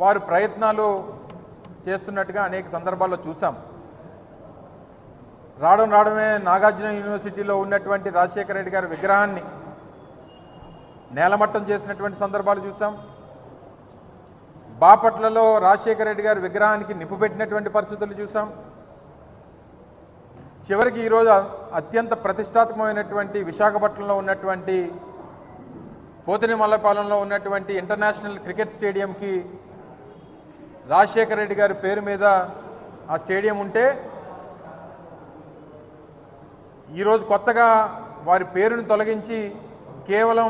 వారు ప్రయత్నాలు చేస్తున్నట్టుగా అనేక సందర్భాల్లో చూసాం. రావడమే నాగార్జున యూనివర్సిటీలో ఉన్నటువంటి రాజశేఖర రెడ్డి గారి విగ్రహాన్ని నేలమట్టం చేసినటువంటి సందర్భాలు చూసాం. బాపట్లలో రాజశేఖర రెడ్డి గారి విగ్రహానికి నిప్పు పెట్టినటువంటి పరిస్థితులు చూసాం. చివరికి ఈరోజు అత్యంత ప్రతిష్టాత్మకమైనటువంటి విశాఖపట్నంలో ఉన్నటువంటి పోతినిమల్లపాలెంలో ఉన్నటువంటి ఇంటర్నేషనల్ క్రికెట్ స్టేడియంకి రాజశేఖర రెడ్డి గారి పేరు మీద ఆ స్టేడియం ఉంటే ఈరోజు కొత్తగా వారి పేరును తొలగించి కేవలం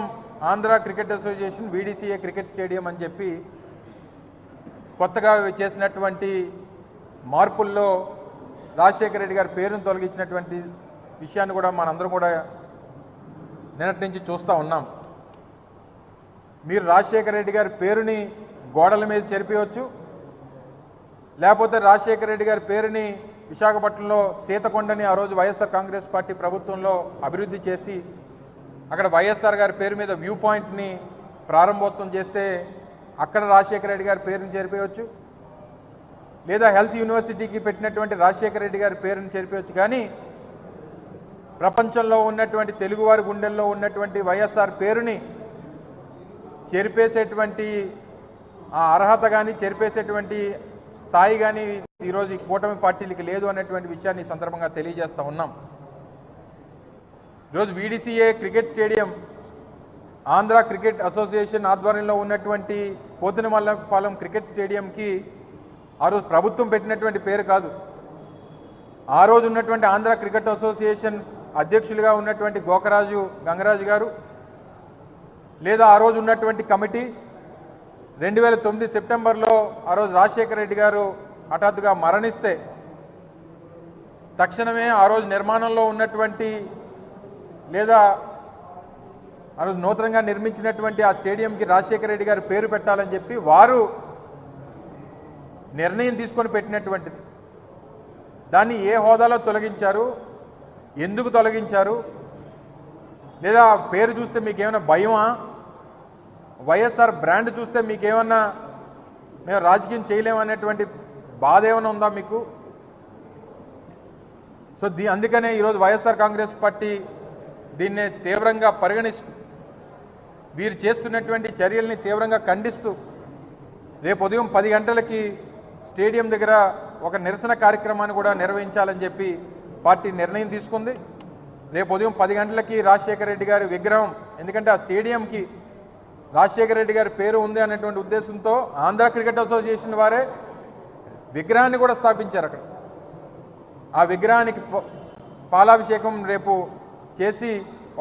Andhra cricket association VDCA cricket stadium అని చెప్పి కొత్తగా చేసినటువంటి మార్పుల్లో రాజశేఖర రెడ్డి గారి పేరును తొలగించినటువంటి విషయాన్ని కూడా మనందరం కూడా నిన్నటి నుంచి చూస్తూ ఉన్నాం. మీరు రాజశేఖర రెడ్డి గారి పేరుని గోడల మీద చెరిపేయవచ్చు, లేకపోతే రాజశేఖర రెడ్డి గారి పేరుని విశాఖపట్నంలో సీతకొండని ఆ రోజు వైఎస్ఆర్ కాంగ్రెస్ పార్టీ ప్రభుత్వంలో అభివృద్ధి చేసి అక్కడ వైఎస్ఆర్ గారి పేరు మీద వ్యూ పాయింట్ని ప్రారంభోత్సవం చేస్తే అక్కడ రాజశేఖర రెడ్డి గారి పేరుని చేరిపోయవచ్చు, లేదా హెల్త్ యూనివర్సిటీకి పెట్టినటువంటి రాజశేఖర రెడ్డి గారి పేరుని చేరిపోయవచ్చు. కానీ ప్రపంచంలో ఉన్నటువంటి తెలుగువారి గుండెల్లో ఉన్నటువంటి వైఎస్ఆర్ పేరుని చెరిపేసేటువంటి ఆ అర్హత కానీ చెరిపేసేటువంటి స్థాయి కానీ ఈరోజు ఈ కూటమి పార్టీలకి లేదు అనేటువంటి విషయాన్ని ఈ సందర్భంగా తెలియజేస్తూ ఉన్నాం. ఈరోజు VDCA cricket stadium Andhra cricket association ఆధ్వర్యంలో ఉన్నటువంటి పోతినిమల్లపాలెం క్రికెట్ స్టేడియంకి ఆ రోజు ప్రభుత్వం పెట్టినటువంటి పేరు కాదు. ఆ రోజు ఉన్నటువంటి ఆంధ్ర క్రికెట్ అసోసియేషన్ అధ్యక్షులుగా ఉన్నటువంటి గోకరాజు గంగరాజు గారు, లేదా ఆ రోజు ఉన్నటువంటి కమిటీ 2009 సెప్టెంబర్లో ఆ రోజు రాజశేఖర రెడ్డి గారు హఠాత్తుగా మరణిస్తే తక్షణమే ఆ రోజు నిర్మాణంలో ఉన్నటువంటి లేదా ఆ రోజు నూతనంగా నిర్మించినటువంటి ఆ స్టేడియంకి రాజశేఖర రెడ్డి గారి పేరు పెట్టాలని చెప్పి వారు నిర్ణయం తీసుకొని పెట్టినటువంటిది. దాన్ని ఏ హోదాలో తొలగించారు, ఎందుకు తొలగించారు, లేదా పేరు చూస్తే మీకేమైనా భయమా, వైఎస్ఆర్ బ్రాండ్ చూస్తే మీకేమన్నా మేము రాజకీయం చేయలేమనేటువంటి బాధ ఏమైనా ఉందా మీకు? సో అందుకనే ఈరోజు వైఎస్ఆర్ కాంగ్రెస్ పార్టీ దీన్నే తీవ్రంగా పరిగణిస్తూ వీరు చేస్తున్నటువంటి చర్యల్ని తీవ్రంగా ఖండిస్తూ రేపు ఉదయం 10 గంటలకి స్టేడియం దగ్గర ఒక నిరసన కార్యక్రమాన్ని కూడా నిర్వహించాలని చెప్పి పార్టీ నిర్ణయం తీసుకుంది. రేపు ఉదయం 10 గంటలకి రాజశేఖర రెడ్డి గారి విగ్రహం, ఎందుకంటే ఆ స్టేడియంకి రాజశేఖర రెడ్డి గారి పేరు ఉంది అనేటువంటి ఉద్దేశంతో ఆంధ్ర క్రికెట్ అసోసియేషన్ వారే విగ్రహాన్ని కూడా స్థాపించారు. అక్కడ ఆ విగ్రహానికి పాలాభిషేకం రేపు చేసి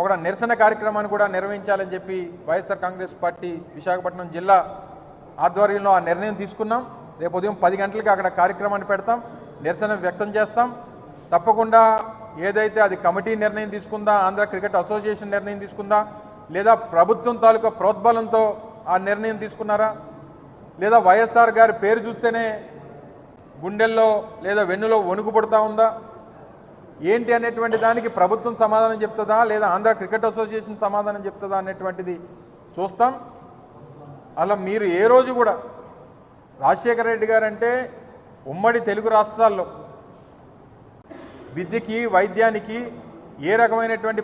ఒక నిరసన కార్యక్రమాన్ని కూడా నిర్వహించాలని చెప్పి వైఎస్ఆర్ కాంగ్రెస్ పార్టీ విశాఖపట్నం జిల్లా ఆధ్వర్యంలో ఆ నిర్ణయం తీసుకున్నాం. రేపు ఉదయం 10 గంటలకి అక్కడ కార్యక్రమాన్ని పెడతాం, నిరసన వ్యక్తం చేస్తాం. తప్పకుండా ఏదైతే అది కమిటీ నిర్ణయం తీసుకుందా, ఆంధ్ర క్రికెట్ అసోసియేషన్ నిర్ణయం తీసుకుందా, లేదా ప్రభుత్వం తాలూకా ప్రోద్బలంతో ఆ నిర్ణయం తీసుకున్నారా, లేదా వైఎస్ఆర్ గారి పేరు చూస్తేనే గుండెల్లో లేదా వెన్నులో వణుకు పుడతా ఉందా, ఏంటి అనేటువంటి దానికి ప్రభుత్వం సమాధానం చెప్తుందా, లేదా ఆంధ్ర క్రికెట్ అసోసియేషన్ సమాధానం చెప్తుందా అనేటువంటిది చూస్తాం. అలా మీరు ఏ రోజు కూడా రాజశేఖర రెడ్డి గారు అంటే ఉమ్మడి తెలుగు రాష్ట్రాల్లో విద్యకి వైద్యానికి ఏ రకమైనటువంటి